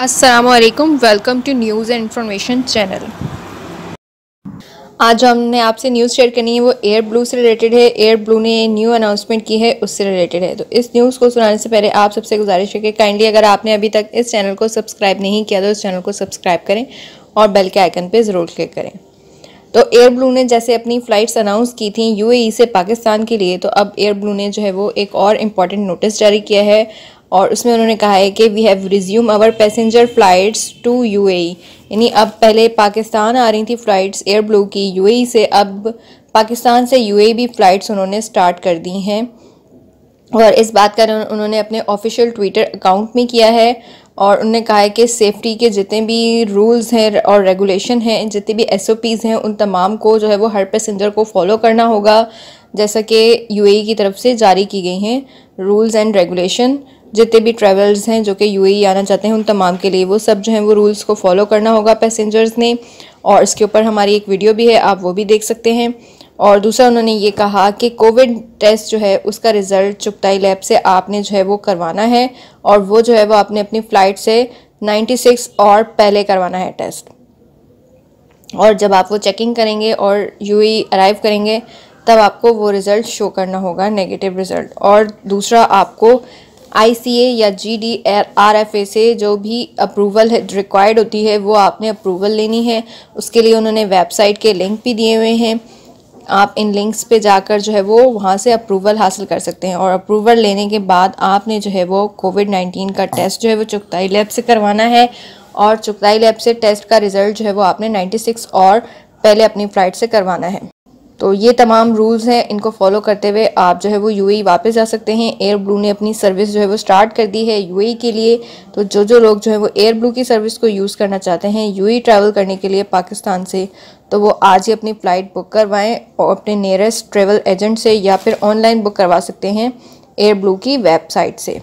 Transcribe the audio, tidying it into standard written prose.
अस्सलामुअलैकुम, welcome to news and information channel. आज हमने आपसे न्यूज़ शेयर करनी है, वो एयर ब्लू से रिलेटेड है। एयर ब्लू ने न्यू अनाउंसमेंट की है, उससे रिलेटेड है। तो इस न्यूज़ को सुनाने से पहले आप सबसे गुजारिश है कि काइंडली अगर आपने अभी तक इस चैनल को सब्सक्राइब नहीं किया तो इस चैनल को सब्सक्राइब करें और बेल के आइकन पर ज़रूर क्लिक करें। तो एयर ब्लू ने जैसे अपनी फ़्लाइट्स अनाउंस की थी यूएई से पाकिस्तान के लिए, तो अब एयर ब्लू ने जो है वो एक और इम्पॉर्टेंट नोटिस जारी किया है और उसमें उन्होंने कहा है कि we have resume our passenger flights to UAE. यानी अब पहले पाकिस्तान आ रही थी फ़्लाइट्स एयर ब्लू की यूएई से, अब पाकिस्तान से यूएई भी फ़्लाइट्स उन्होंने स्टार्ट कर दी हैं। और इस बात का उन्होंने अपने ऑफिशियल ट्विटर अकाउंट में किया है और उन्होंने कहा है कि सेफ्टी के जितने भी रूल्स हैं और रेगुलेशन हैं, जितने भी एसओपीज़ हैं, उन तमाम को जो है वो हर पैसेंजर को फॉलो करना होगा, जैसा कि यूएई की तरफ से जारी की गई हैं रूल्स एंड रेगुलेशन। जितने भी ट्रैवलर्स हैं जो कि यूएई आना चाहते हैं उन तमाम के लिए वो सब जो है वो रूल्स को फॉलो करना होगा पैसेंजर्स ने। और इसके ऊपर हमारी एक वीडियो भी है, आप वो भी देख सकते हैं। और दूसरा उन्होंने ये कहा कि कोविड टेस्ट जो है उसका रिज़ल्ट चुगताई लैब से आपने जो है वो करवाना है और वो जो है वो आपने अपनी फ़्लाइट से 96 और पहले करवाना है टेस्ट। और जब आप वो चेकिंग करेंगे और यूएई अराइव करेंगे तब आपको वो रिज़ल्ट शो करना होगा, नेगेटिव रिज़ल्ट। और दूसरा आपको आईसीए या जीडीआरएफए से जो भी अप्रूवल है रिक्वायर्ड होती है वो आपने अप्रूवल लेनी है। उसके लिए उन्होंने वेबसाइट के लिंक भी दिए हुए हैं, आप इन लिंक्स पे जाकर जो है वो वहाँ से अप्रूवल हासिल कर सकते हैं। और अप्रूवल लेने के बाद आपने जो है वो कोविड-19 का टेस्ट जो है वो चुगताई लैब से करवाना है और चुगताई लैब से टेस्ट का रिज़ल्ट जो है वो आपने 96 और पहले अपनी फ़्लाइट से करवाना है। तो ये तमाम रूल्स हैं, इनको फॉलो करते हुए आप जो है वो यूएई वापस जा सकते हैं। एयर ब्लू ने अपनी सर्विस जो है वो स्टार्ट कर दी है यूएई के लिए। तो जो लोग जो है वो एयर ब्लू की सर्विस को यूज़ करना चाहते हैं यूएई ट्रैवल करने के लिए पाकिस्तान से, तो वो आज ही अपनी फ़्लाइट बुक करवाएं और अपने नियरेस्ट ट्रैवल एजेंट से या फिर ऑनलाइन बुक करवा सकते हैं एयर ब्लू की वेबसाइट से।